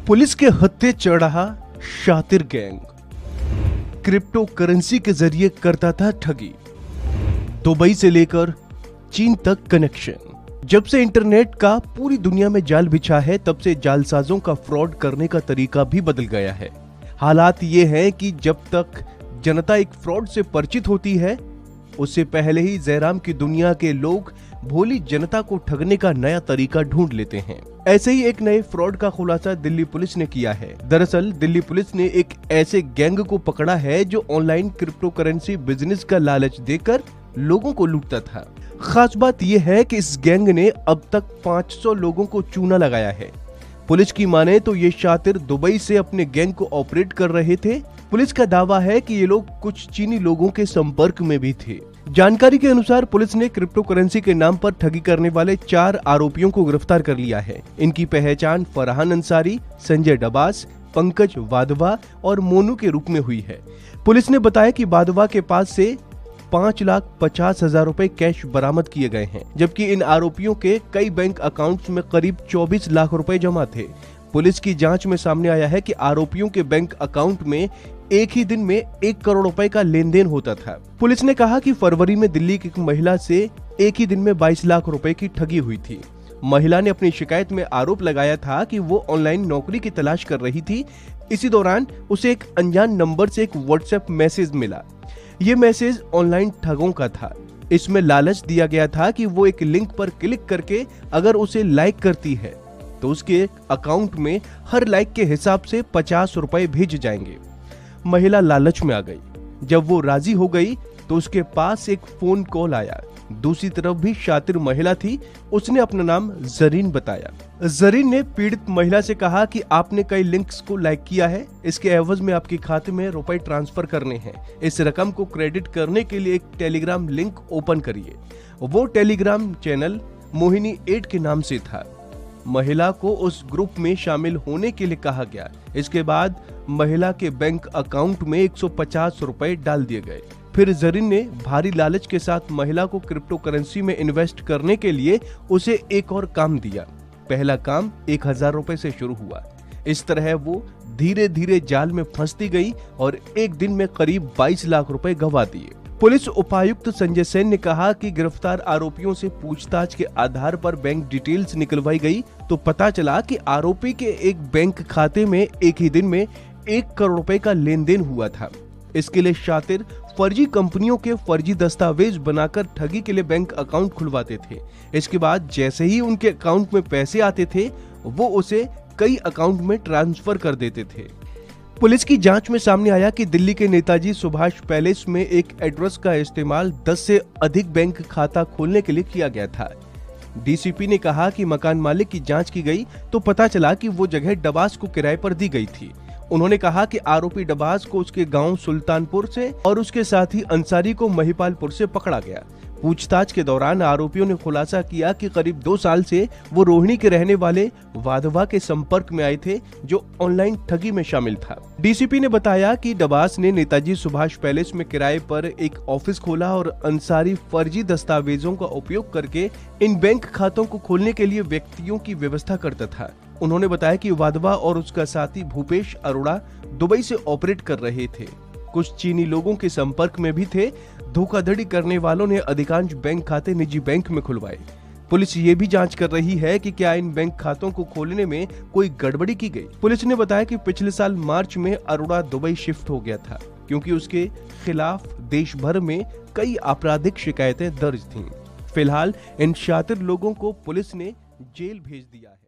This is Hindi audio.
पुलिस के हत्थे चढ़ा शातिर गैंग, क्रिप्टो करेंसी के जरिए करता था ठगी। दुबई से लेकर चीन तक कनेक्शन। जब से इंटरनेट का पूरी दुनिया में जाल बिछा है, तब से जालसाजों का फ्रॉड करने का तरीका भी बदल गया है। हालात ये हैं कि जब तक जनता एक फ्रॉड से परिचित होती है, उससे पहले ही जयराम की दुनिया के लोग भोली जनता को ठगने का नया तरीका ढूंढ लेते हैं। ऐसे ही एक नए फ्रॉड का खुलासा दिल्ली पुलिस ने किया है। दरअसल दिल्ली पुलिस ने एक ऐसे गैंग को पकड़ा है जो ऑनलाइन क्रिप्टो करेंसी बिजनेस का लालच देकर लोगों को लूटता था। खास बात यह है कि इस गैंग ने अब तक 500 लोगों को चूना लगाया है। पुलिस की माने तो ये शातिर दुबई से अपने गैंग को ऑपरेट कर रहे थे। पुलिस का दावा है कि ये लोग कुछ चीनी लोगों के संपर्क में भी थे। जानकारी के अनुसार पुलिस ने क्रिप्टो करेंसी के नाम पर ठगी करने वाले 4 आरोपियों को गिरफ्तार कर लिया है। इनकी पहचान फरहान अंसारी, संजय डबास, पंकज वाधवा और मोनू के रूप में हुई है। पुलिस ने बताया कि वाधवा के पास से 5,50,000 रुपए कैश बरामद किए गए हैं, जबकि इन आरोपियों के कई बैंक अकाउंट्स में करीब 24 लाख रुपए जमा थे। पुलिस की जांच में सामने आया है कि आरोपियों के बैंक अकाउंट में एक ही दिन में 1 करोड़ रुपए का लेन देन होता था। पुलिस ने कहा कि फरवरी में दिल्ली की एक महिला से एक ही दिन में 22 लाख रुपए की ठगी हुई थी। महिला ने अपनी शिकायत में आरोप लगाया था कि वो ऑनलाइन नौकरी की तलाश कर रही थी। इसी दौरान उसे एक अनजान नंबर से एक व्हाट्सएप मैसेज मिला। ये मैसेज ऑनलाइन ठगों का था। इसमें लालच दिया गया था कि वो एक लिंक पर क्लिक करके अगर उसे लाइक करती है तो उसके अकाउंट में हर लाइक के हिसाब से 50 रुपए भेज जाएंगे। महिला लालच में आ गई। जब वो राजी हो गई तो उसके पास एक फोन कॉल आया। दूसरी तरफ भी शातिर महिला थी। उसने अपना नाम जरीन बताया। जरीन ने पीड़ित महिला से कहा कि आपने कई लिंक्स को लाइक किया है, इसके एवज में आपके खाते में रुपए ट्रांसफर करने हैं। इस रकम को क्रेडिट करने के लिए एक टेलीग्राम लिंक ओपन करिए। वो टेलीग्राम चैनल मोहिनी 8 के नाम से था। महिला को उस ग्रुप में शामिल होने के लिए कहा गया। इसके बाद महिला के बैंक अकाउंट में 150 रुपए डाल दिए गए। फिर जरीन ने भारी लालच के साथ महिला को क्रिप्टो करेंसी में इन्वेस्ट करने के लिए उसे एक और काम दिया। पहला काम 1000 रुपए से शुरू हुआ। इस तरह वो धीरे धीरे जाल में फंसती गई और एक दिन में करीब 22 लाख रुपए गंवा दिए। पुलिस उपायुक्त संजय सेन ने कहा कि गिरफ्तार आरोपियों से पूछताछ के आधार पर बैंक डिटेल्स निकलवाई गई तो पता चला कि आरोपी के एक बैंक खाते में एक ही दिन में 1 करोड़ रुपए का लेन देन हुआ था। इसके लिए शातिर फर्जी कंपनियों के फर्जी दस्तावेज बनाकर ठगी के लिए बैंक अकाउंट खुलवाते थे। इसके बाद जैसे ही उनके अकाउंट में पैसे आते थे, वो उसे कई अकाउंट में ट्रांसफर कर देते थे। पुलिस की जांच में सामने आया कि दिल्ली के नेताजी सुभाष पैलेस में एक एड्रेस का इस्तेमाल 10 से अधिक बैंक खाता खोलने के लिए किया गया था। डीसीपी ने कहा कि मकान मालिक की जांच की गई तो पता चला कि वो जगह डबास को किराए पर दी गई थी। उन्होंने कहा कि आरोपी डबास को उसके गांव सुल्तानपुर से और उसके साथी अंसारी को महिपालपुर से पकड़ा गया। पूछताछ के दौरान आरोपियों ने खुलासा किया कि करीब 2 साल से वो रोहिणी के रहने वाले वाधवा के संपर्क में आए थे, जो ऑनलाइन ठगी में शामिल था। डीसीपी ने बताया कि डबास ने नेताजी सुभाष पैलेस में किराए पर एक ऑफिस खोला और अंसारी फर्जी दस्तावेजों का उपयोग करके इन बैंक खातों को खोलने के लिए व्यक्तियों की व्यवस्था करता था। उन्होंने बताया कि वाधवा और उसका साथी भूपेश अरोड़ा दुबई से ऑपरेट कर रहे थे। कुछ चीनी लोगों के संपर्क में भी थे। धोखाधड़ी करने वालों ने अधिकांश बैंक खाते निजी बैंक में खुलवाए। पुलिस ये भी जांच कर रही है कि क्या इन बैंक खातों को खोलने में कोई गड़बड़ी की गई। पुलिस ने बताया कि पिछले साल मार्च में अरोड़ा दुबई शिफ्ट हो गया था, क्योंकि उसके खिलाफ देश भर में कई आपराधिक शिकायतें दर्ज थीं। फिलहाल इन शातिर लोगों को पुलिस ने जेल भेज दिया है।